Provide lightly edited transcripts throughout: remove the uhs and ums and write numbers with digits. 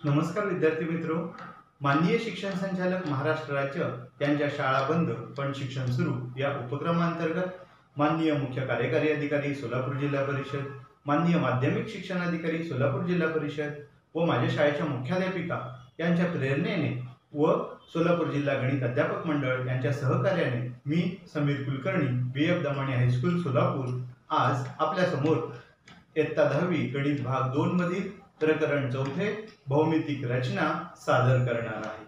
नमस्कार विद्यार्थी मित्रो, माननीय शिक्षण संचालक महाराष्ट्र राज्य यांच्या शाळा बंद पण शिक्षण सुरू या उपक्रमांतर्गत माननीय मुख्य कार्यकारी अधिकारी सोलापूर जिल्हा परिषद, माननीय माध्यमिक शिक्षण अधिकारी सोलापूर जिल्हा परिषद व माझ्या शाळेच्या मुख्याध्यापिका यांच्या प्रेरणेने व सोलापूर जिल्हा गणित अध्यापक मंडळ यांच्या सहकार्याने मी समीर कुलकर्णी BF दमाणे हायस्कूल सोलापूर आज आपल्या समोर इयत्ता 10वी गणित भाग 2 मधील प्रकरण 4 भौमितिक रचना सादर करणार आहे।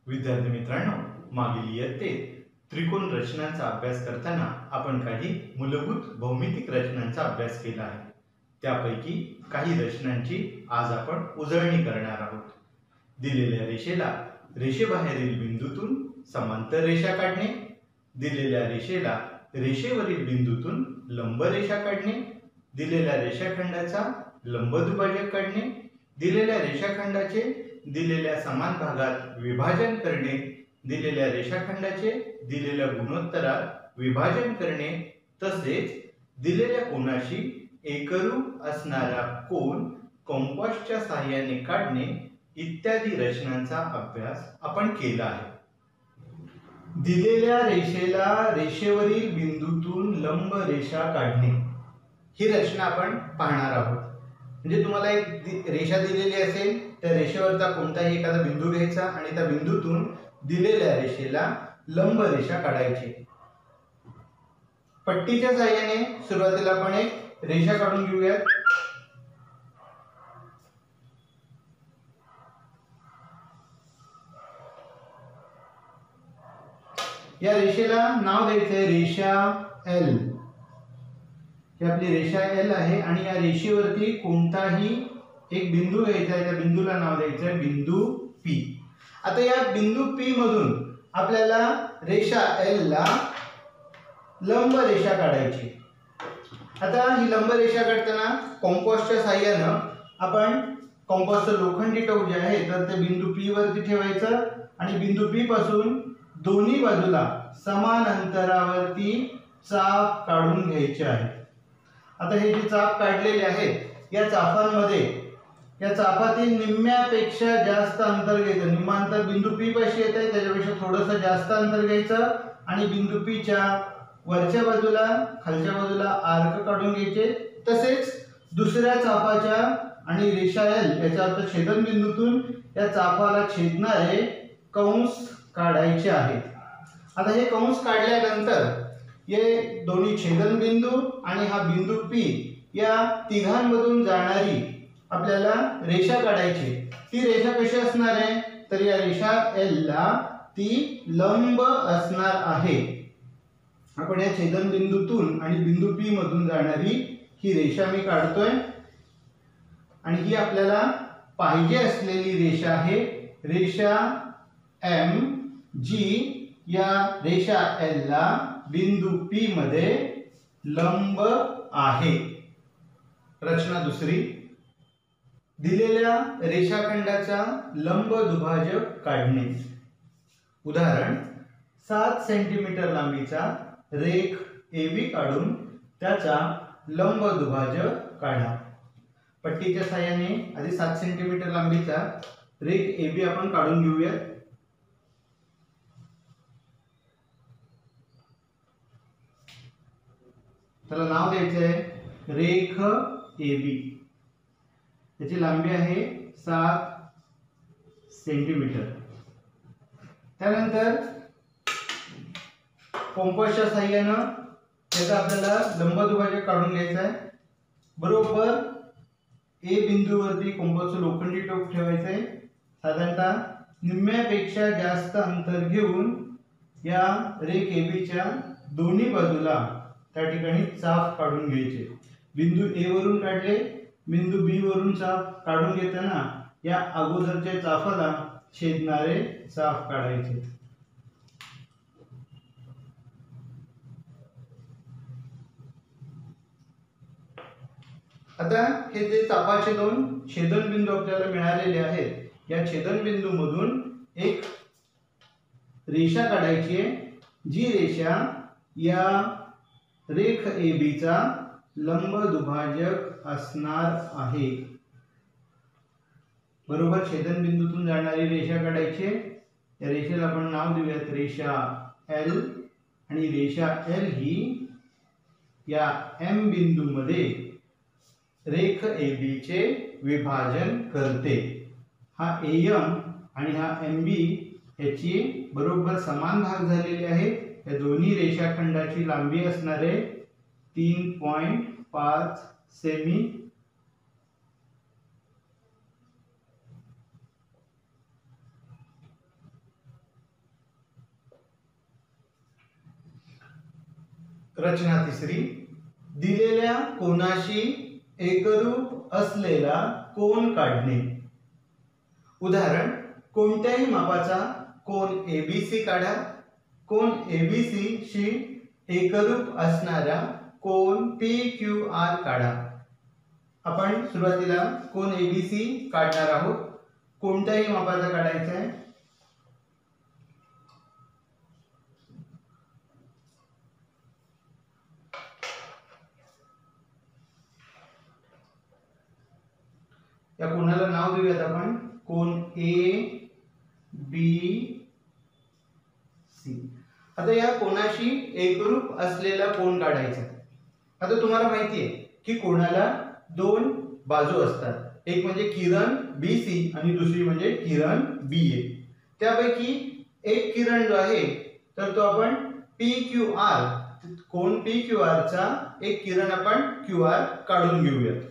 विद्यार्थी मित्रांनो, मागील इयत्तेत त्रिकोण रचनांचा अभ्यास करताना आपण काही मूलभूत भौमितिक रचनांचा अभ्यास केला आहे। त्यापैकी काही रचनांची आज आपण उजळणी करणार आहोत। दिलेल्या रेषेला रेषेबाहेरील बिंदूतून समांतर रेषा काढणे, दिलेल्या रेषेला रेषेवरील बिंदूतून लंब रेषा काढणे, दिलेल्या रेषाखंडाचा लंबदुभाजक काढणे, दिलेल्या रेषाखंडाचे दिलेल्या समान भागात विभाजन करणे, दिलेल्या रेषाखंडाचे दिलेल्या गुणोत्तरात विभाजन करणे, तसेच दिलेल्या कोनाशी एकरूप असणारा कोन कंपासच्या सहाय्याने काढणे इत्यादी रचनांचा अभ्यास आपण केला आहे। दिलेल्या रेषेला रेषेवरील बिंदूतून लंब रेषा काढणे ही रचना आपण पाहणार आहोत। म्हणजे तुम्हाला एक रेषा दिलेली असेल, त्या रेषेवरचा कोणताही एखादा बिंदू घ्यायचा आणि त्या बिंदूतून दिलेल्या रेषेला लंब रेषा काढायची। पट्टीच्या सहाय्याने सुरुवातीला आपण एक रेषा काढून घेऊयात। या रेषेला नाव द्यायचे रेषा L। ही आपली रेषा L आहे आणि या रेषेवरती कोणताही एक बिंदू घ्यायचा आहे, त्या बिंदूला नाव द्यायचं आहे बिंदू P। आता या बिंदू P मधून आपल्याला रेषा L ला लंब रेषा काढायची। आता ही लंब रेषा काढताना कंपासच्या सहाय्याने आपण कंपासचं लोखंडी टोक जे आहे तर ते बिंदू P वरती ठेवायचं आणि बिंदू P पासून दोन्ही बाजूला समान अंतरावरती चाप काढून घ्यायचे आहे। आता हे जे चाप काढलेले आहेत या चापांमध्ये या चापातील निम्म्यापेक्षा जास्त अंतर घ्यायचं। निम्मांतर बिंदू P पाशी येत आहे त्याच्यापेक्षा थोडंसं जास्त अंतर घ्यायचं आणि बिंदू P च्या वरच्या बाजूला खालच्या बाजूला आर्क काढून घ्यायचे। तसेच दुसऱ्या चापाच्या आणि रेषा L याचा अर्थ छेदन बिंदूतून या चापाला छेदणारे कंस काढायचे आहेत। आता हे कंस काढल्यानंतर हे दोन्ही छेदन बिंदू आणि हा बिंदू P या तिघांमधून जाणारी आपल्याला रेषा काढायची। ती रेषा कशी असणार आहे तर या रेषा L ला ती लंब असणार आहे। आपण या छेदन बिंदूतून आणि बिंदू P मधून जाणारी ही रेषा मी काढतोय आणि ही आपल्याला पाहिजे असलेली रेषा आहे रेषा M, जी या रेषा L ला बिंदू P मध्ये लंब आहे। रचना दुसरी, दिलेल्या रेषाखंडाचा लंब दुभाजक काढणे। उदाहरण, 7 सेंटीमीटर लांबीचा रेख AB काढून त्याचा लंब दुभाजक काढा। पट्टीच्या सहाय्याने आधी 7 सेंटीमीटर लांबीचा रेख AB आपण काढून घेऊया। त्याला नाव द्यायचं आहे रेख AB। त्याची लांबी आहे 7 सेंटीमीटर। त्यानंतर कंपासच्या सहाय्याने त्याचा आपल्याला लंब दुभाजक काढून घ्यायचा आहे। बरोबर A बिंदूवरती कंपासचं लोखंडी टोक ठेवायचं आहे। साधारणतः निम्म्यापेक्षा जास्त अंतर घेऊन या रेख AB च्या दोन्ही बाजूला त्या ठिकाणी चाप काढून घ्यायचे। बिंदू A वरून काढले, बिंदू B वरून चाप काढून घेताना या अगोदरच्या चापाला छेदणारे चाप काढायचे। आता हे जे चापाचे दोन छेदन बिंदू आपल्याला मिळालेले आहेत, या छेदन बिंदू मधून एक रेषा काढायची आहे, जी रेषा या रेख AB चा लंब दुभाजक असणार आहे। बरोबर छेदनबिंदूतून जाणारी रेषा काढायची आहे। या रेषेला आपण नाव देऊयात रेषा एल, आणि रेषा एल ही या एम बिंदूमध्ये रेख AB चे विभाजन करते। हा AM आणि हा MB याची बरोबर समान भाग झालेले आहे। या दोन्ही रेषाखंडाची लांबी असणार आहे 3.5 सेमी। रचना तिसरी, दिलेल्या कोनाशी एकरूप असलेला कोन काढणे। उदाहरण, कोणत्याही मापाचा कोन ABC काढा। कोन ABC शी एकरूप असणारा कोन PQR काढा। आपण सुरुवातीला कोन ABC काढणार आहोत। कोणत्याही मापाचा काढायचा आहे। या कोनाला नाव देऊयात आपण कोन ABC। आता या कोनाशी एकरूप असलेला कोन काढायचा। आता तुम्हाला माहिती आहे की कोनाला दोन बाजू असतात, एक म्हणजे किरण BC आणि दुसरी म्हणजे किरण BA। त्यापैकी एक किरण जो आहे तर तो आपण PQR, कोन PQR चा एक किरण आपण QR काढून घेऊयात।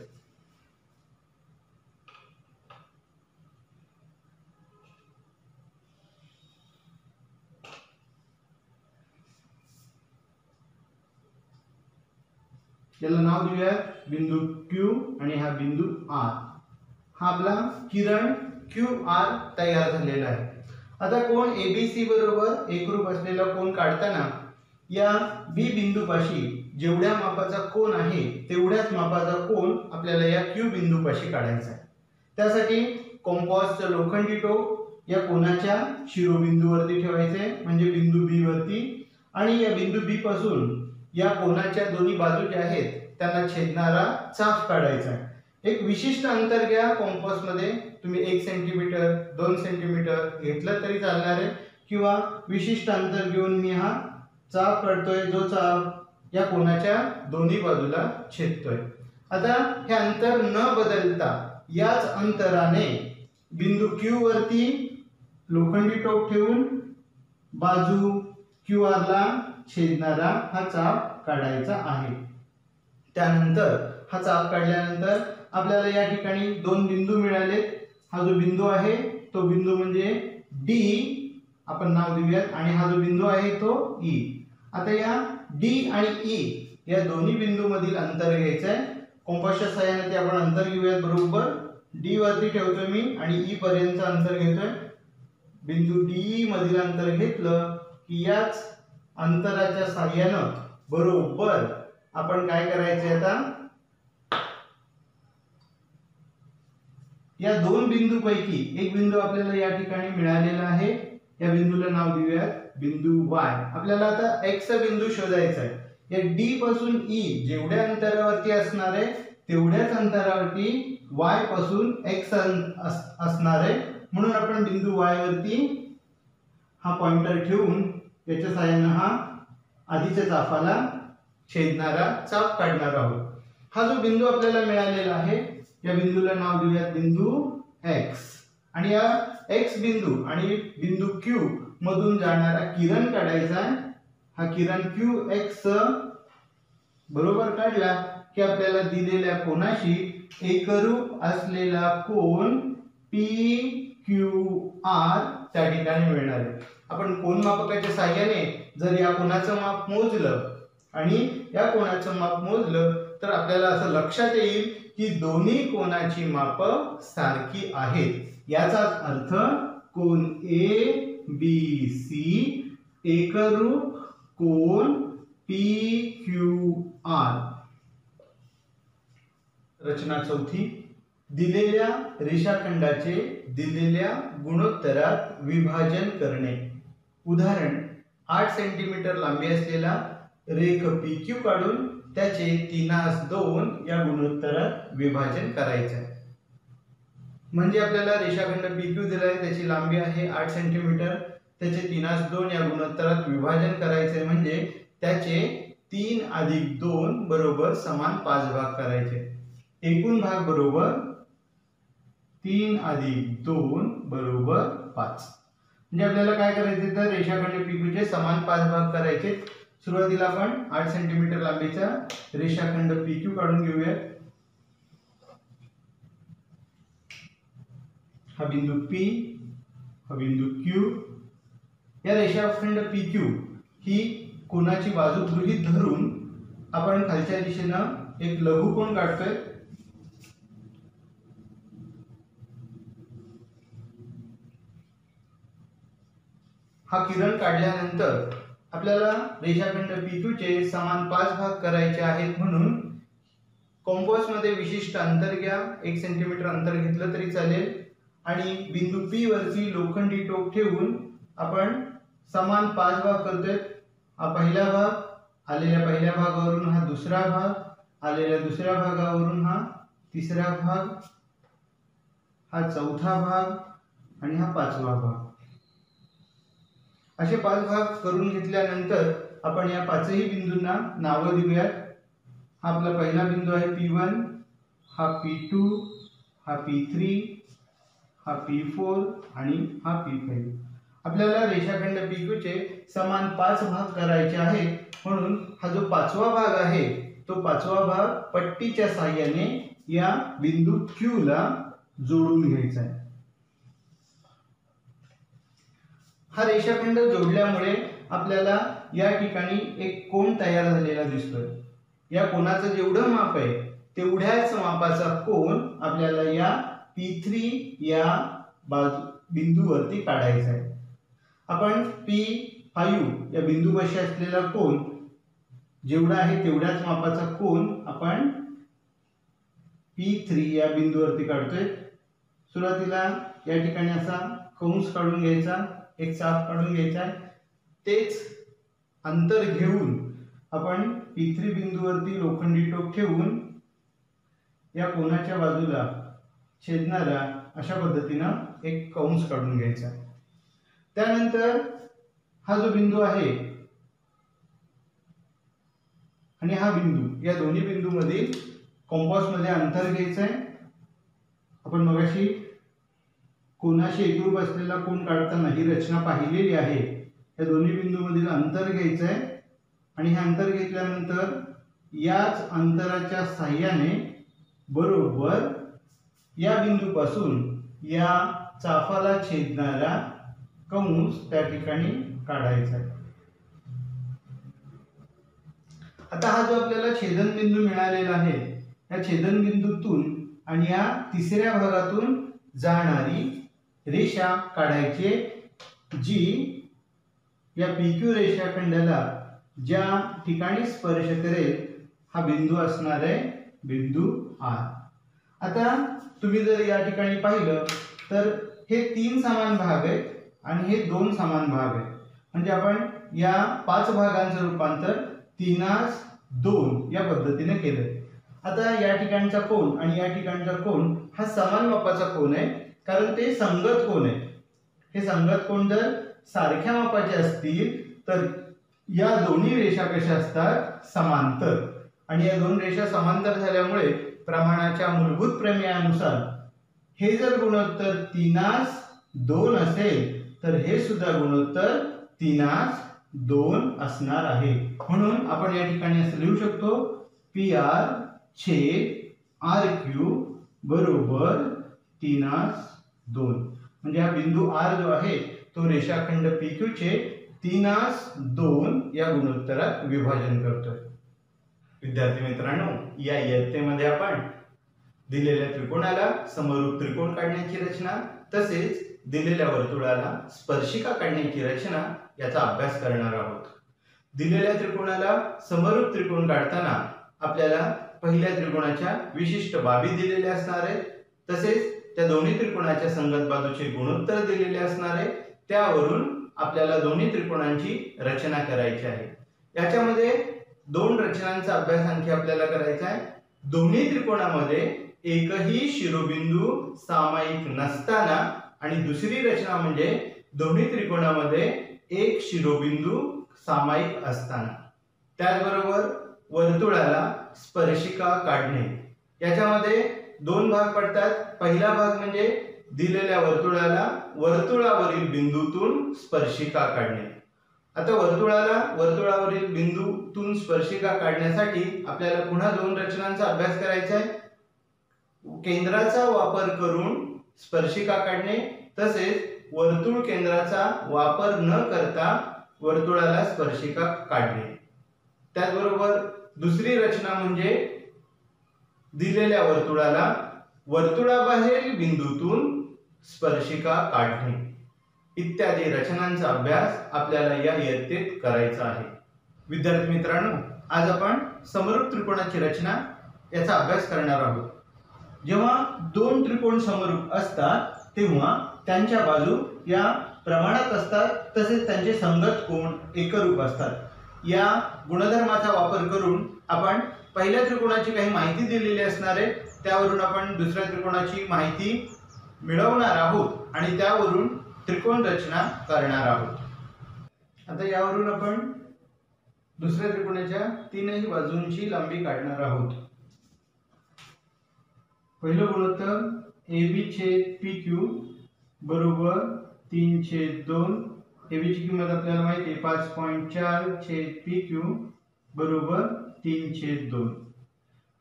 याला नाव देऊया बिंदू Q आणि हा बिंदू R। हा आपला किरण QR तयार झालेला आहे। आता कोन ABC बरोबर एकरूप असलेला कोन काढताना या B बिंदूपाशी जेवढ्या मापाचा कोन आहे तेवढ्याच मापाचा कोन आपल्याला या Q बिंदूपाशी काढायचा आहे। त्यासाठी कंपासचं लोखंडी टोक या कोनाच्या शिरोबिंदूवरती ठेवायचे, म्हणजे बिंदू B वरती, आणि या बिंदू B पासून या कोनाच्या दोन्ही बाजू ज्या आहेत त्यांना छेदणारा चाप काढायचा आहे। एक विशिष्ट अंतर घ्या कंपास मध्ये, तुम्ही 1 सेंटीमीटर 2 सेंटीमीटर घेतलं तरी चालणार आहे, किंवा विशिष्ट अंतर घेऊन मी हा चाप काढतोय, जो चाप या कोनाच्या दोन्ही बाजूला छेदतोय। आता हे अंतर न बदलता याच अंतराने बिंदू Q वरती लोखंडी टोक ठेवून बाजू QR ला छेदणारा हा चाप काढायचा आहे। त्यानंतर हा चाप काढल्यानंतर आपल्याला या ठिकाणी दोन बिंदू मिळालेत। हा जो बिंदू आहे तो बिंदू म्हणजे D, आपण नाव देऊयात, आणि हा जो बिंदू आहे तो E। आता या D आणि E या दोन्ही बिंदू मधील अंतर घ्यायचं आहे। कंपासच्या सहाय्याने ते आपण अंतर घेऊयात। बरोबर D वरती ठेवतोय मी आणि E पर्यंतचं अंतर घेतोय। बिंदू D मधील अंतर घेतलं की याच अंतराच्या सहाय्याने बरोबर आपण काय करायचे, आता या दोन बिंदूपैकी एक बिंदू आपल्याला या ठिकाणी मिळालेला आहे। या बिंदूला नाव देऊयात बिंदू Y। आपल्याला आता X बिंदू शोधायचा आहे। या D पासून E जेवढ्या अंतरावरती असणार आहे तेवढ्याच अंतरावरती Y पासून X असणार आहे, म्हणून आपण बिंदू Y वरती हा पॉइंटर ठेवून याच्या सहाय्याने हा आधीच्या चापाला छेदणारा चाप काढणार आहोत। हा जो बिंदू आपल्याला मिळालेला आहे या बिंदूला नाव देऊयात बिंदू X, आणि या X बिंदू आणि बिंदू Q मधून जाणारा किरण काढायचा आहे। हा किरण QX बरोबर काढला की आपल्याला दिलेल्या कोनाशी एकरूप असलेला कोन PQR त्या ठिकाणी मिळणार आहे। आपण कोनमापकाच्या सहाय्याने जर या कोनाचं माप मोजलं आणि या कोनाचं माप मोजलं तर आपल्याला असं लक्षात येईल की दोन्ही कोनाची माप सारखी आहेत। याचाच अर्थ कोन ABC एकरूप कोन PQR। रचना चौथी, दिलेल्या रेषाखंडाचे दिलेल्या गुणोत्तरात विभाजन करणे। उदाहरण, 8 सेंटीमीटर लांबी असलेला रेख PQ काढून त्याचे 3:2 या गुणोत्तरात विभाजन करायचे आहे। म्हणजे आपल्याला रेषाखंड PQ दिलाय, त्याची लांबी आहे 8 सेंटीमीटर, त्याचे 3:2 या गुणोत्तरात विभाजन करायचे, म्हणजे त्याचे 3 अधिक 2 बरोबर समान 5 भाग करायचे। एकूण भाग बरोबर 3 अधिक 2 बरोबर 5। म्हणजे आपल्याला काय करायचे तर रेषाखंड PQ चे समान 5 भाग करायचे। सुरुवातीला आपण 8 सेंटीमीटर लांबीचा रेषाखंड PQ काढून घेऊया। हा बिंदू P, हा बिंदू Q। या रेषाखंड PQ ही कोनाची बाजू गृहीत धरून आपण खालच्या दिशेनं एक लघुकोन काढतोय। हा किरण काढल्यानंतर आपल्याला रेषाखंड PQ चे समान 5 भाग करायचे आहेत, म्हणून कंपास मध्ये विशिष्ट अंतर घ्या। 1 सेंटीमीटर अंतर घेतलं तरी चालेल आणि बिंदू P वरती लोखंडी टोक ठेवून आपण समान 5 भाग करतोय। हा पहिला भाग, आलेल्या पहिल्या भागावरून हा दुसरा भाग, आलेल्या दुसऱ्या भागावरून हा तिसरा भाग, हा चौथा भाग आणि हा पाचवा भाग। असे 5 भाग करून घेतल्यानंतर आपण या पाचही बिंदूंना नावं देऊयात। हा आपला पहिला बिंदू आहे P1, हा P2, हा P3, हा P4 आणि हा P5। आपल्याला रेषाखंड PQ चे समान 5 भाग करायचे आहेत, म्हणून हा जो पाचवा भाग आहे तो पाचवा भाग पट्टीच्या सहाय्याने या बिंदू Q ला जोडून घ्यायचा आहे। हा रेषाखंड जोडल्यामुळे आपल्याला या ठिकाणी एक कोन तयार झालेला दिसतोय। या कोनाचं जेवढं माप आहे तेवढ्याच मापाचा कोन आपल्याला या P3 या बिंदूवरती काढायचा आहे। आपण P5 या बिंदूपाशी असलेला कोन जेवढा आहे तेवढ्याच मापाचा कोन आपण P3 या बिंदूवरती काढतोय। सुरुवातीला या ठिकाणी असा कंस काढून घ्यायचा, एक चाप काढून घ्यायचा, तेच अंतर घेऊन आपण P3 बिंदूवरती लोखंडी टोक ठेवून या कोनाच्या बाजूला छेदणारा अशा पद्धतीनं एक कंस काढून घ्यायचा। त्यानंतर हा जो बिंदू आहे आणि हा बिंदू, या दोन्ही बिंदूमधील कंपास मध्ये अंतर घ्यायचं आहे। आपण मगाशी कोनाशी एकरूप असलेला कोन काढताना ही रचना पाहिलेली आहे। या दोन्ही बिंदूमधील अंतर घ्यायचं आहे आणि हे अंतर घेतल्यानंतर याच अंतराच्या सहाय्याने बरोबर या बिंदूपासून या चापाला छेदणारा कंस त्या ठिकाणी काढायचा आहे। आता हा जो आपल्याला छेदन बिंदू मिळालेला आहे, या छेदन बिंदूतून आणि या तिसऱ्या भागातून जाणारी रेषा काढायची, जी या PQ रेषाखंडाला ज्या ठिकाणी स्पर्श करेल हा बिंदू असणार आहे बिंदू R। आता तुम्ही जर या ठिकाणी पाहिलं तर हे 3 समान भाग आहेत आणि हे 2 समान भाग आहेत, म्हणजे आपण या 5 भागांचं रूपांतर 3:2 या पद्धतीने केलं। आता या ठिकाणचा कोन आणि या ठिकाणचा कोन हा समान मापाचा कोन आहे, कारण ते संगत कोन आहे। हे संगत कोन जर सारख्या मापाचे असतील तर या दोन्ही रेषा कशा असतात, समांतर, आणि या दोन रेषा समांतर झाल्यामुळे प्रमाणाच्या मूलभूत प्रमेयानुसार हे जर गुणोत्तर 3:2 असेल तर हे सुद्धा गुणोत्तर 3:2 असणार आहे। म्हणून आपण या ठिकाणी असं लिहू शकतो PR छेद RQ बरोबर 3:2। म्हणजे हा बिंदू R जो आहे तो रेषाखंड PQ चे 3:2 या गुणोत्तरात विभाजन करतोय। विद्यार्थी मित्रांनो, या इयत्तेमध्ये आपण दिलेल्या त्रिकोणाला समरूप त्रिकोण काढण्याची रचना तसेच दिलेल्या वर्तुळाला स्पर्शिका काढण्याची रचना याचा अभ्यास करणार आहोत। दिलेल्या त्रिकोणाला समरूप त्रिकोण काढताना आपल्याला पहिल्या त्रिकोणाच्या विशिष्ट बाबी दिलेल्या असणार आहेत, तसेच त्या दोन्ही त्रिकोणाच्या संगत बाजूचे गुणोत्तर दिलेले असणार आहे। त्यावरून आपल्याला दोन्ही त्रिकोणांची रचना करायची आहे। याच्यामध्ये 2 रचनांचा अभ्यास आणखी आपल्याला करायचा आहे। दोन्ही त्रिकोणामध्ये एकही शिरोबिंदू सामायिक नसताना आणि दुसरी रचना म्हणजे दोन्ही त्रिकोणामध्ये एक शिरोबिंदू सामायिक असताना। त्याचबरोबर वर्तुळाला स्पर्शिका काढणे। याच्यामध्ये दोन भाग पडतात। पहिला भाग म्हणजे दिलेल्या वर्तुळाला वर्तुळावरील बिंदूतून स्पर्शिका काढणे। आता वर्तुळावरील बिंदूतून स्पर्शिका काढण्यासाठी आपल्याला पुन्हा दोन रचनांचा अभ्यास करायचा आहे। केंद्राचा वापर करून स्पर्शिका काढणे तसेच वर्तुळ केंद्राचा वापर न करता वर्तुळाला स्पर्शिका काढणे। त्याचबरोबर दुसरी रचना म्हणजे दिलेल्या वर्तुळाला वर्तुळाबाहेरील बिंदूतून स्पर्शिका काढणे इत्यादी रचनांचा अभ्यास आपल्याला या इयत्तेत करायचा आहे। विद्यार्थी मित्रांनो, आज आपण समरूप त्रिकोणाची रचना याचा अभ्यास करणार आहोत। जेव्हा दोन त्रिकोण समरूप असतात तेव्हा त्यांच्या बाजू या प्रमाणात असतात तसेच त्यांचे संगत कोन एकरूप असतात। या गुणधर्माचा वापर करून आपण पहिल्या त्रिकोणाची काही माहिती दिलेली असणार आहे, त्यावरून आपण दुसऱ्या त्रिकोणाची माहिती मिळवणार आहोत आणि त्यावरून त्रिकोण रचना करणार आहोत। आता यावरून आपण दुसऱ्या त्रिकोणाच्या तीनही बाजूंची लांबी काढणार आहोत। पहिलं गुणोत्तर AB छेद PQ बरोबर 3/2। AB ची किंमत आपल्याला माहिती आहे 5.4 छेद PQ बरोबर 3/2।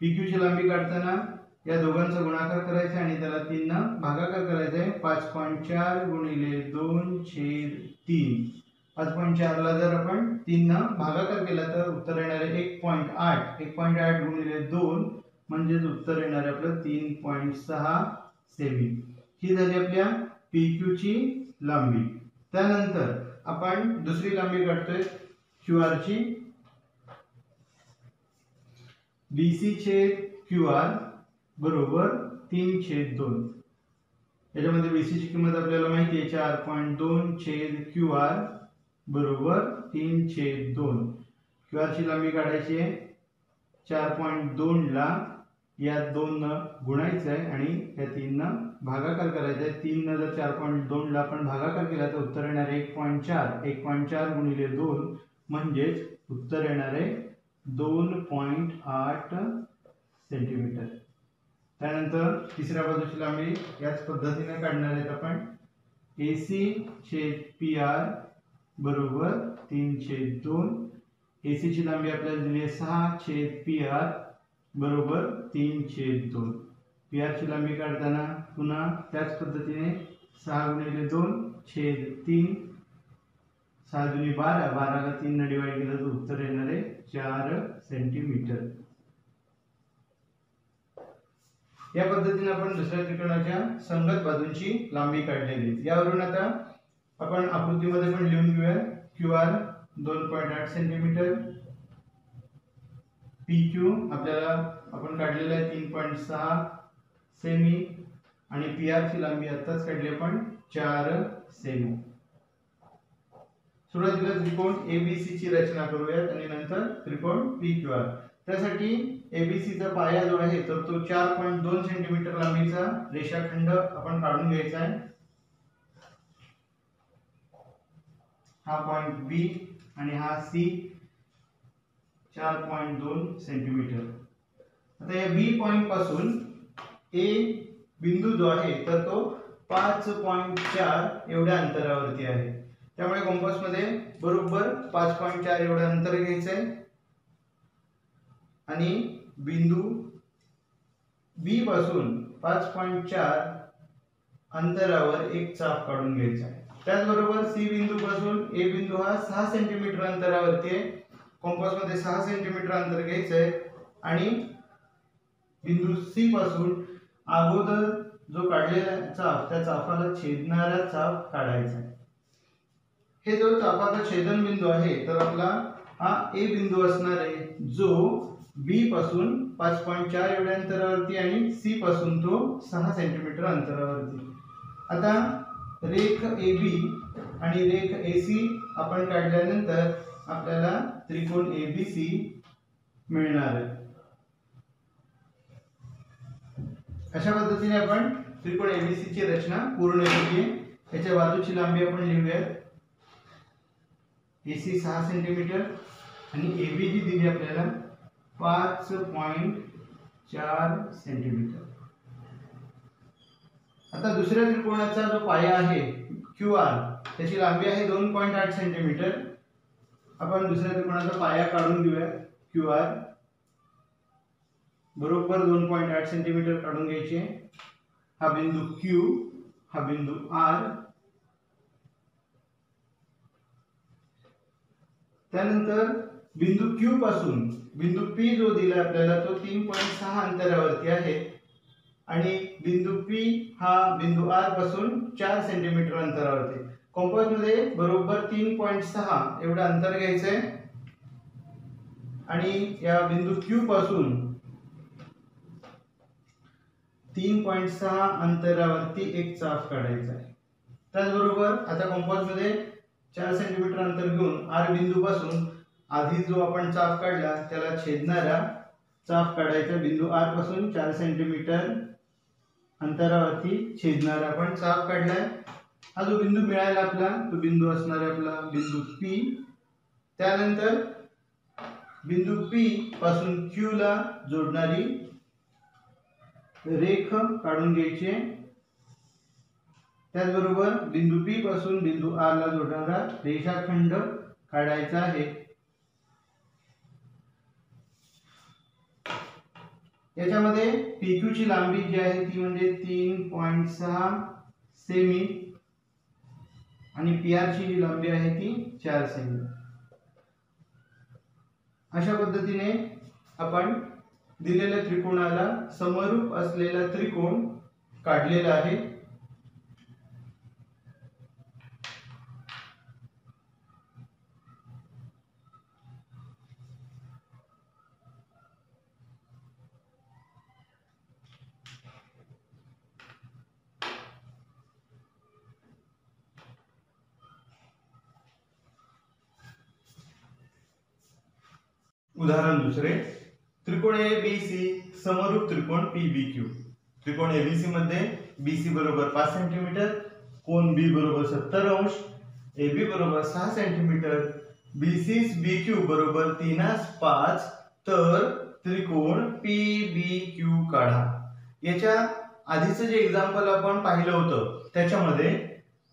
PQ ची लांबी काढताना या दोघांचा गुणाकार करायचा आणि त्याला 3 ने भागाकार करायचा आहे। 5.4 गुणिले 2/3। 5.4 ला जर आपण 3 ने भागाकार केला तर उत्तर येणार आहे 1.8। 1.8 गुणिले 2 म्हणजे उत्तर येणार आहे आपलं 3.6 सेमी। ही झाली आपल्या PQ ची लांबी। त्यानंतर आपण दुसरी लांबी काढतोय QR ची। BC छेद QR बरोबर 3/2। याच्यामध्ये BC ची किंमत आपल्याला माहिती आहे 4.2 छेद QR बरोबर 3/2। QR ची लांबी काढायची आहे। 4.2 ला या 2 ने गुणायचं आहे आणि या 3 ने भागाकार करायचा आहे। 3 ने जर 4.2 ला आपण भागाकार केला तर उत्तर येणार आहे 1.4। 1.4 गुणिले 2 म्हणजे उत्तर येणार आहे 2.8 सेंटीमीटर। त्यानंतर तिसऱ्या बाजूची लांबी याच पद्धतीने काढणार आहेत आपण। AC छेद PR बरोबर 3/2। AC ची लांबी आपल्याला दिली आहे 6 छेद PR बरोबर 3/2। PR ची लांबी काढताना पुन्हा त्याच पद्धतीने 6 गुणिले 2 छेद 3। 6 दुनी 12। 12 ला 3 ने डिवाइड केलं तर उत्तर येणार आहे 4 सेंटीमीटर। या पद्धतीने आपण दुसऱ्या त्रिकोणाच्या संगत बाजूंची लांबी काढलेली। यावरून आता आपण आकृतीमध्ये पण लिहून घेऊया। QR 2.8 सेंटीमीटर, PQ आपल्याला आपण काढलेला आहे 3.6 सेमी आणि PR ची लांबी आताच काढली आपण 4 सेमी। सुरुवातीला त्रिकोण ABC ची रचना करूयात आणि नंतर त्रिकोण PQR। त्यासाठी ABC चा पाया जो आहे तर तो 4.2 सेंटीमीटर लांबीचा रेषाखंड आपण काढून घ्यायचा आहे। हा पॉइंट B आणि हा C 4.2 सेंटीमीटर। आता या B पॉइंट पासून A बिंदू जो आहे तर तो 5.4 एवढ्या अंतरावरती आहे। त्यामुळे कंपास मध्ये बरोबर 5.4 एवढं अंतर घ्यायचं आहे आणि बिंदू B पासून 5.4 अंतरावर एक चाप काढून घ्यायचा आहे। त्याचबरोबर C बिंदू पासून A बिंदू हा 6 सेंटीमीटर अंतरावरती आहे। कंपास मध्ये 6 सेंटीमीटर अंतर घ्यायचं आहे आणि बिंदू C पासून अगोदर जो काढलेला चाप त्या चापाला छेदणारा चाप काढायचा आहे। हे जो चापाचा छेदन बिंदू आहे तर आपला हा A बिंदू असणार आहे जो B पासून 5.4 एवढ्या अंतरावरती आणि C पासून तो 6 सेंटीमीटर अंतरावरती। आता रेख AB आणि रेख AC आपण काढल्यानंतर आपल्याला त्रिकोण ABC मिळणार आहे। अशा पद्धतीने आपण त्रिकोण एबीसी ची रचना पूर्ण केली आहे। याच्या बाजूची लांबी आपण लिहूया। एसी 6 सेंटीमीटर आणि एबी जी दिली आपल्याला 5.4 सेंटीमीटर। आता दुसऱ्या त्रिकोणाचा जो पाया आहे क्यूआर त्याची लांबी आहे 2.8 सेंटीमीटर। आपण दुसऱ्या त्रिकोणाचा पाया काढून घेऊया। क्यूआर बरोबर 2.8 सेंटीमीटर काढून घ्यायचे। हा बिंदू क्यू, हा बिंदू आर, त्यानंतर बिंदू क्यू पासून बिंदू पी जो दिला आपल्याला तो 3.6 अंतरावरती आहे आणि बिंदू पी हा बिंदू आर पासून 4 सेंटीमीटर अंतरावरती। कंपास मध्ये बरोबर 3.6 एवढं अंतर घ्यायचंय आणि या बिंदू क्यू पासून 3.6 अंतरावरती एक चाप काढायचा आहे। त्याचबरोबर आता कंपास मध्ये 4 सेंटीमीटर अंतर घेऊन आर बिंदू पासून आधी जो आपण चाप काढला त्याला छेदणारा चाप काढायचा। बिंदू आर पासून 4 सेंटीमीटर अंतरावरती छेदणारा आपण चाप काढलाय। हा जो बिंदू मिळाला आपला तो बिंदू असणार आहे आपला बिंदू पी। त्यानंतर बिंदू पी पासून क्यू ला जोडणारी रेख काढून घ्यायची। त्याचबरोबर बिंदू पी पासून बिंदू आर ला जोडणारा रेषाखंड काढायचा आहे। याच्यामध्ये पीक्यू ची लांबी जी आहे ती म्हणजे 3.6 सेमी आणि पीआर ची जी लांबी आहे ती 4 सेमी। अशा पद्धतीने आपण दिलेल्या त्रिकोणाला समरूप असलेला त्रिकोण काढलेला आहे। उदाहरण दुसरे, त्रिकोण एबीसी समरूप त्रिकोण पीबीक्यू। त्रिकोण एबीसी मध्ये बीसी बरोबर 5 सेंटीमीटर, कोन बी बरोबर 70 अंश, एबी बरोबर 6 सेंटीमीटर, बीसी बीक्यू बरोबर 3/5, तर त्रिकोण पीबीक्यू काढा। याच्या आधीचं जे एक्झाम्पल आपण पाहिलं होतं त्याच्यामध्ये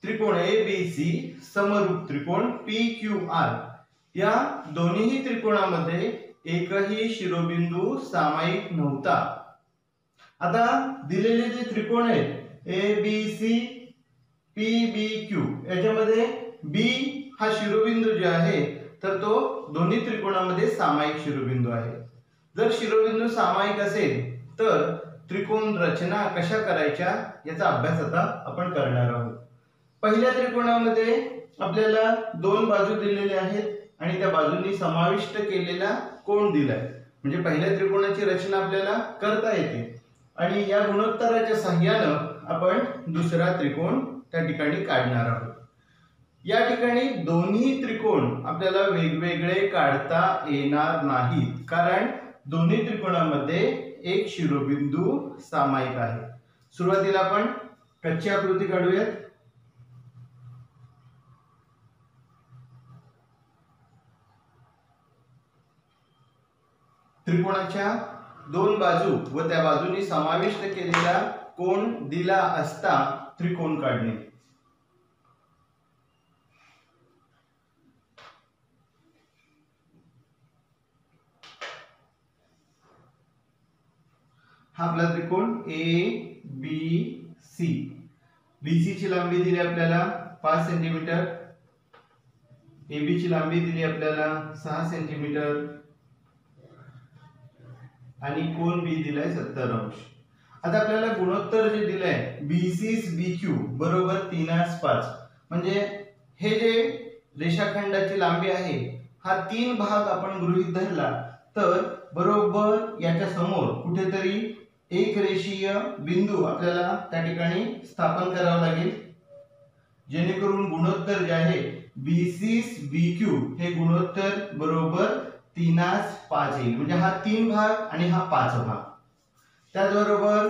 त्रिकोण एबीसी समरूप त्रिकोण पीक्यूआर या दोन्ही त्रिकोणामध्ये एकही शिरोबिंदू सामायिक नव्हता। आता दिलेले जे त्रिकोण आहेत एबीसी पीबीक्यू याच्यामध्ये बी हा शिरोबिंदू जे आहे तर तो दोन्ही त्रिकोणामध्ये सामायिक शिरोबिंदू आहे। जर शिरोबिंदू सामायिक असेल तर त्रिकोण रचना कशा करायच्या याचा अभ्यास आता आपण करणार आहोत। पहिल्या त्रिकोणामध्ये आपल्याला दोन बाजू दिलेल्या आहेत आणि त्या बाजूंनी समाविष्ट केलेला कोन दिलाय, म्हणजे पहिल्या त्रिकोणाची रचना आपल्याला करता येते आणि या गुणोत्तराच्या सहाय्याने आपण दुसरा त्रिकोण त्या ठिकाणी काढणार आहोत। या ठिकाणी दोन्ही त्रिकोण आपल्याला वेगवेगळे काढता येणार नाहीत, कारण दोन्ही त्रिकोणामध्ये एक शिरोबिंदू सामायिक आहे। सुरुवातीला आपण कच्ची आकृती काढूयात। त्रिकोणाच्या दोन बाजू व त्या बाजूंनी समाविष्ट केलेला कोन दिला असता त्रिकोण काढणे। हा आपला त्रिकोण ए बी सी। बीसी ची लांबी दिली आपल्याला 5 सेंटीमीटर, एबी ची लांबी दिली आपल्याला 6 सेंटीमीटर आणि कोन बी दिलाय 70 अंश। आता आपल्याला गुणोत्तर जे दिलंय बीसी बीक्यू बरोबर 3/5, म्हणजे हे जे रेषाखंडाची लांबी आहे हा 3 भाग आपण गृहीत धरला तर बरोबर याच्या समोर कुठेतरी एक रेषीय बिंदू आपल्याला त्या ठिकाणी स्थापन करावा लागेल, जेणेकरून गुणोत्तर जे आहे बीसी बीक्यू हे गुणोत्तर बरोबर 3/5 येईल, म्हणजे हा 3 भाग आणि हा 5 भाग। त्याचबरोबर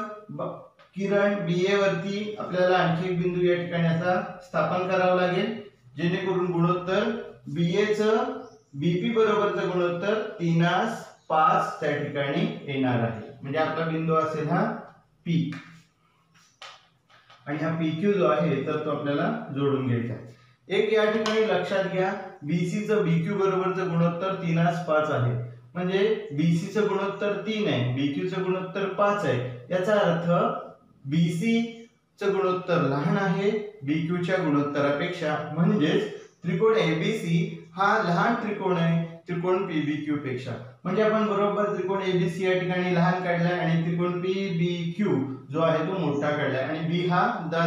किरण BA वरती आपल्याला आणखी एक बिंदू या ठिकाणी असा स्थापन करावा लागेल, जेणेकरून गुणोत्तर BA चं BP बरोबरचं गुणोत्तर 3:5 त्या ठिकाणी येणार आहे. म्हणजे आपला बिंदू असेल हा P आणि हा PQ जो आहे तर तो आपल्याला जोडून घ्यायचा आहे. एक या ठिकाणी लक्षात घ्या, BC चं BQ बरोबरचं गुणोत्तर 3:5 आहे. म्हणजे BC चं गुणोत्तर 3 आहे, BQ चं गुणोत्तर 5 आहे. याचा अर्थ BC चं गुणोत्तर लहान आहे BQ च्या गुणोत्तरापेक्षा. म्हणजेच त्रिकोण ABC हा लहान त्रिकोण आहे त्रिकोण PBQ पेक्षा. म्हणजे आपण बरोबर त्रिकोण ABC या ठिकाणी लहान काढलाय आणि त्रिकोण PBQ जो आहे तो मोठा काढलाय आणि B हा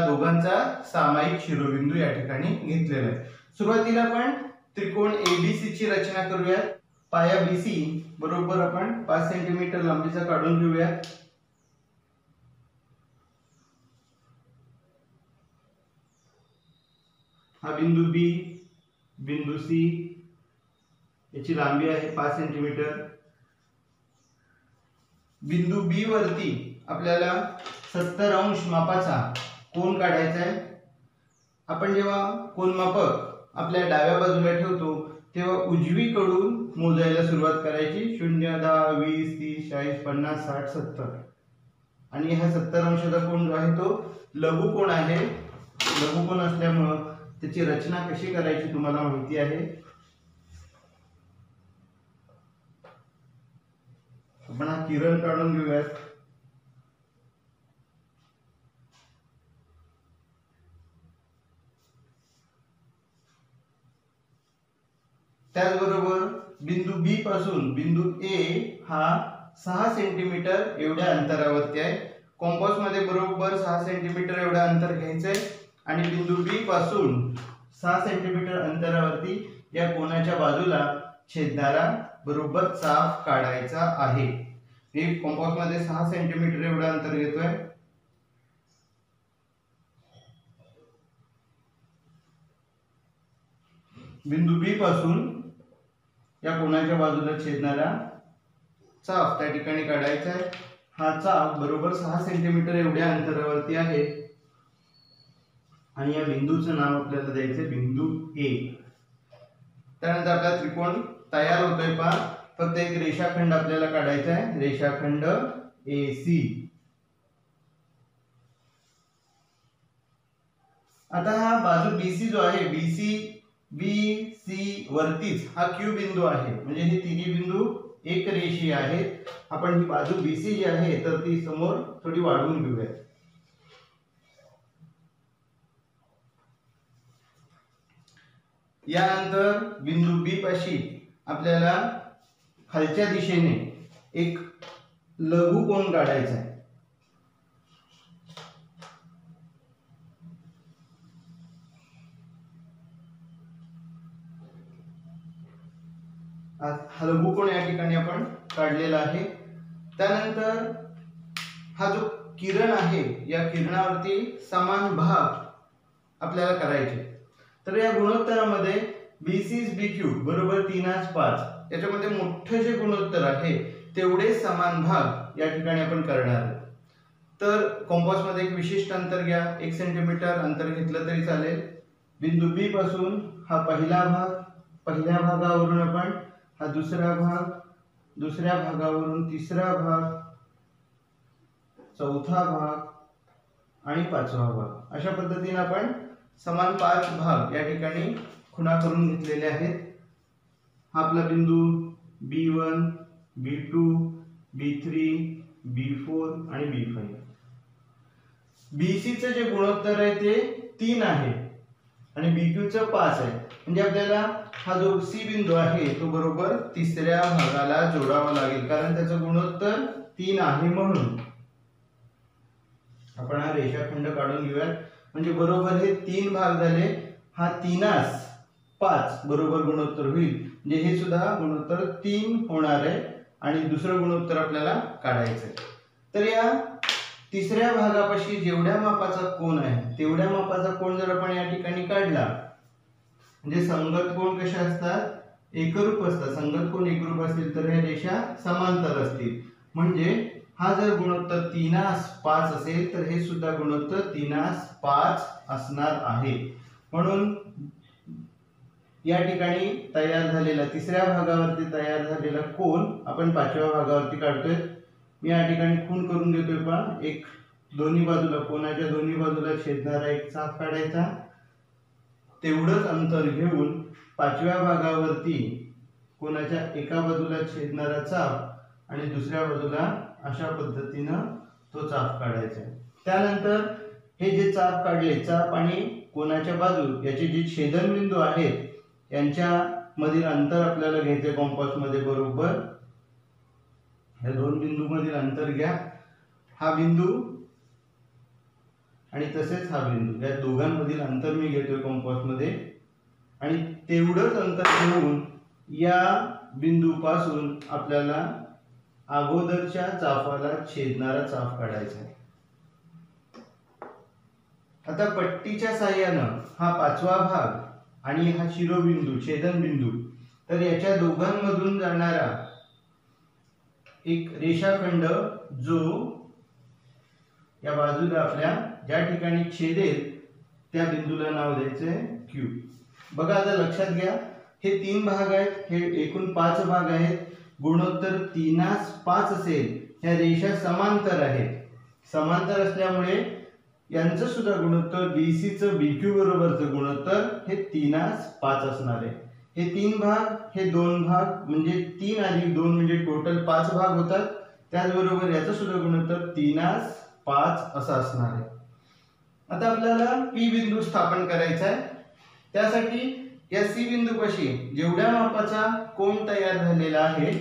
दोघांचा सामायिक शिरोबिंदू या ठिकाणी घेतलेला आहे. सुरुवातीला आपण त्रिकोण ABC ची रचना करूयात. पाया BC बरोबर आपण 5 सेंटीमीटर लांबीचा काढून घेऊयात. हा बिंदू B, बिंदू C, याची लांबी आहे 5 सेंटीमीटर. बिंदू B वरती आपल्याला 70 अंश मापाचा कोन काढायचा आहे. आपण जेव्हा कोनमापक आपल्या डाव्या बाजूला ठेवतो तेव्हा उजवीकडून मोजायला सुरुवात करायची. 0, 10, 20, 30, 40, 50, 60, 70 आणि हा 70 अंशाचा कोन जो आहे तो लघुकोन आहे. लघुकोन असल्यामुळे त्याची रचना कशी करायची तुम्हाला माहिती आहे. आपण हा किरण काढून घेऊयात. त्याचबरोबर बिंदू B पासून बिंदू A हा 6 सेंटीमीटर एवढ्या अंतरावरती आहे. कंपास मध्ये बरोबर 6 सेंटीमीटर एवढं अंतर घ्यायचंय आणि बिंदू B पासून 6 सेंटीमीटर अंतरावरती या कोनाच्या बाजूला छेदणारा बरोबर चाप काढायचा आहे. मी कंपास मध्ये 6 सेंटीमीटर एवढं अंतर घेतोय. बिंदू B पासून या कोनाच्या बाजूला छेदणारा चाप त्या ठिकाणी काढायचा आहे. हा चाप बरोबर 6 सेंटीमीटर एवढ्या अंतरावरती आहे आणि या बिंदूचं नाव आपल्याला द्यायचं बिंदू A. त्यानंतर आपला त्रिकोण तयार होतोय. पहा, फक्त एक रेषाखंड आपल्याला काढायचा आहे, रेषाखंड AC. आता हा बाजू BC जो आहे BC वरतीच हा Q बिंदू आहे. म्हणजे हे तिन्ही बिंदू एक रेषीय आहेत. आपण ही बाजू BC जी आहे तर ती समोर थोडी वाढवून घेऊया. यानंतर बिंदू B पाशी आपल्याला खालच्या दिशेने एक लघुकोन काढायचा आहे. हा लघुकोन या ठिकाणी आपण काढलेला आहे. त्यानंतर हा जो किरण आहे या किरणावरती समान भाग आपल्याला करायचे. तर या गुणोत्तरामध्ये BC BQ बरोबर 3:5 याच्यामध्ये मोठे जे गुणोत्तर आहे तेवढे समान भाग या ठिकाणी आपण करणार आहोत. तर कंपास मध्ये एक विशिष्ट अंतर घ्या. 1 सेंटीमीटर अंतर घेतलं तरी चालेल. बिंदू B पासून हा पहिला भाग, पहिल्या भागावरून आपण हा दुसरा भाग, दुसऱ्या भागावरून तिसरा भाग, चौथा भाग आणि पाचवा भाग, अशा पद्धतीने आपण समान 5 भाग या ठिकाणी खुणा करून घेतलेले आहेत. हा आपला बिंदू B1, B2, B3, B4 आणि B5. BC चे जे गुणोत्तर आहे ते 3 आहे आणि BQ चं 5 आहे. म्हणजे आपल्याला हा जो C बिंदू आहे तो बरोबर तिसऱ्या भागाला जोडावा लागेल, कारण त्याचं गुणोत्तर 3 आहे. म्हणून आपण हा रेषाखंड काढून घेऊया. म्हणजे बरोबर हे 3 भाग झाले. हा 3:5 बरोबर गुणोत्तर होईल. म्हणजे हे सुद्धा गुणोत्तर 3 होणार आहे आणि दुसरं गुणोत्तर आपल्याला काढायचं आहे. तर या तिसऱ्या भागापाशी जेवढ्या मापाचा कोन आहे तेवढ्या मापाचा कोन जर आपण या ठिकाणी काढला, म्हणजे संगत कोन कसे असतात, एकरूप असतात. संगत कोन एकरूप असतील तर हे रेषा समांतर असतील. म्हणजे हा जर गुणोत्तर 3:5 असेल तर हे सुद्धा गुणोत्तर 3:5 असणार आहे. म्हणून या ठिकाणी तयार झालेला तिसऱ्या भागावरती तयार झालेला कोन आपण पाचव्या भागावरती काढतोय. मी या ठिकाणी खूण करून घेतोय. पहा, एक दोन्ही बाजूला कोनाच्या दोन्ही बाजूला छेदणारा एक चाप काढायचा. तेवढंच अंतर घेऊन पाचव्या भागावरती कोनाच्या एका बाजूला छेदणारा चाप आणि दुसऱ्या बाजूला अशा पद्धतीनं तो चाप काढायचा. त्यानंतर हे जे चाप काढले, चाप आणि कोनाच्या बाजू याचे जे छेदनबिंदू आहेत यांच्या मधील अंतर आपल्याला घ्यायचे कंपास मध्ये. बरोबर या दोन बिंदू मधील अंतर घ्या. हा बिंदू आणि तसेच हा बिंदू, या दोघांमधील अंतर मी घेतोय कंपास मध्ये आणि तेवढंच अंतर घेऊन या बिंदूपासून आपल्याला अगोदरच्या चापाला छेदणारा चाप काढायचा आहे. आता पट्टीच्या साहाय्यानं हा पाचवा भाग आणि हा शिरोबिंदू छेदनबिंदू, तर याच्या दोघांमधून जाणारा एक रेषाखंड जो या बाजूला आपल्या ज्या ठिकाणी छेदेल त्या बिंदूला नाव द्यायचंय Q. बघा आता लक्षात घ्या, हे 3 भाग आहेत, हे एकूण 5 भाग आहेत. गुणोत्तर 3:5 असेल. ह्या रेषा समांतर आहेत. समांतर असल्यामुळे यांचं सुद्धा गुणोत्तर BC चं BQ बरोबरचं गुणोत्तर हे 3:5 असणार आहे. हे 3 भाग, हे 2 भाग म्हणजे 3 + 2 म्हणजे टोटल 5 भाग होतात. त्याचबरोबर याचं सुद्धा गुणोत्तर 3:5 असं असणार आहे. आता आपल्याला P बिंदू स्थापन करायचा आहे. त्यासाठी या C बिंदूपाशी जेवढ्या मापाचा कोन तयार झालेला आहे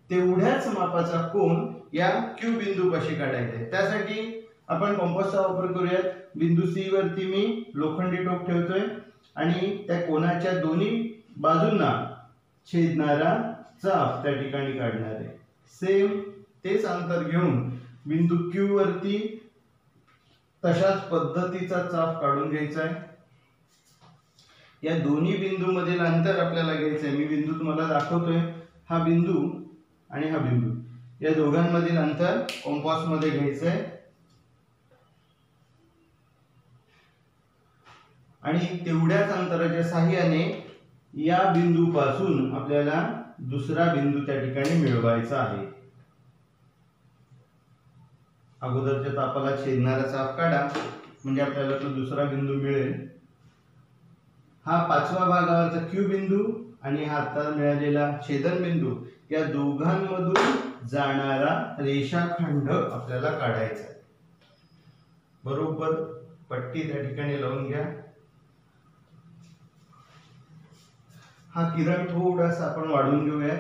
तेवढ्याच मापाचा कोन या Q बिंदूपाशी काढायचा आहे. त्यासाठी आपण कंपासचा वापर करूयात. बिंदू C वरती मी लोखंडी टोक ठेवतोय आणि त्या कोनाच्या दोन्ही बाजूंना छेदणारा चाप त्या ठिकाणी काढणार आहे. सेम तेच अंतर घेऊन बिंदू Q वरती तशाच पद्धतीचा चाप काढून घ्यायचा आहे. या दोन्ही बिंदू मधील अंतर आपल्याला घ्यायचं आहे. मी बिंदू तुम्हाला दाखवतोय. हा बिंदू आणि हा बिंदू, या दोघांमधील अंतर कंपास मध्ये घ्यायचं आहे आणि तेवढ्याच अंतराच्या साहाय्याने या बिंदूपासून आपल्याला दुसरा बिंदू त्या ठिकाणी मिळवायचा आहे. अगोदरच्या चापाला छेदणारा चाप काढा म्हणजे आपल्याला तो दुसरा बिंदू मिळेल. हा पाचव्या भागावरचा Q बिंदू आणि हा आता मिळालेला छेदन बिंदू, या दोघांमधून जाणारा रेषाखंड आपल्याला काढायचा आहे. बरोबर पट्टी त्या ठिकाणी लावून घ्या. हा किरण थोडासा आपण वाढवून घेऊया.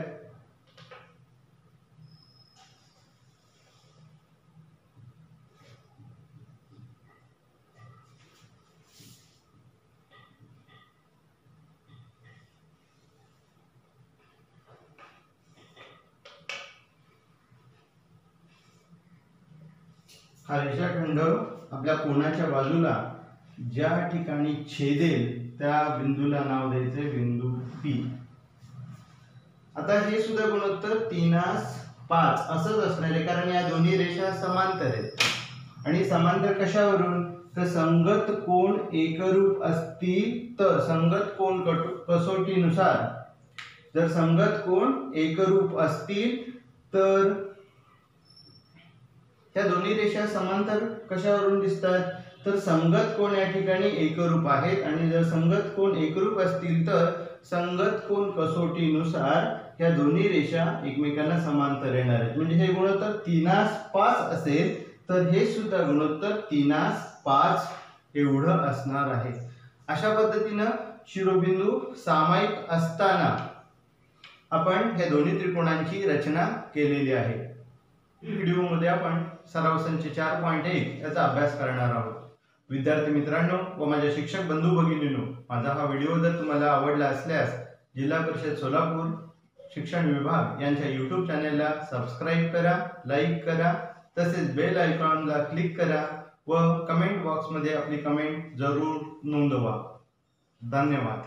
हा रेषाखंड आपल्या कोनाच्या बाजूला ज्या ठिकाणी छेदेल त्या बिंदूला नाव द्यायचे बिंदू P. आता हे सुद्धा गुणोत्तर 3:5 असंच असणार आहे, कारण या दोन्ही रेषा समांतर आहेत. आणि समांतर कशावरून? तर संगत कोन एकरूप असतील तर, संगत कोन कसोटीनुसार जर संगत कोन एकरूप असतील तर त्या दोन्ही रेषा समांतर कशावरून दिसतात? तर संगत कोन या ठिकाणी एकरूप आहेत आणि जर संगत कोन एकरूप असतील तर संगत कोन कसोटीनुसार या दोन्ही रेषा एकमेकांना समांतर येणार आहेत. म्हणजे हे गुणोत्तर 3:5 असेल तर हे सुद्धा गुणोत्तर 3:5 एवढं असणार आहे. अशा पद्धतीनं शिरोबिंदू सामायिक असताना आपण या दोन्ही त्रिकोणांची रचना केलेली आहे. व्हिडिओ मध्ये आपण सराव संच 4.1 याचा अभ्यास करणार आहोत. विद्यार्थी मित्रांनो व माझ्या शिक्षक बंधू भगिनींनो, माझा हा व्हिडिओ जर तुम्हाला आवडला असल्यास जिल्हा परिषद सोलापूर शिक्षण विभाग यांच्या YouTube चॅनलला सबस्क्राइब करा, लाईक करा, तसेच बेल आयकॉनला क्लिक करा व कमेंट बॉक्स मध्ये आपली कमेंट जरूर नोंदवा. धन्यवाद.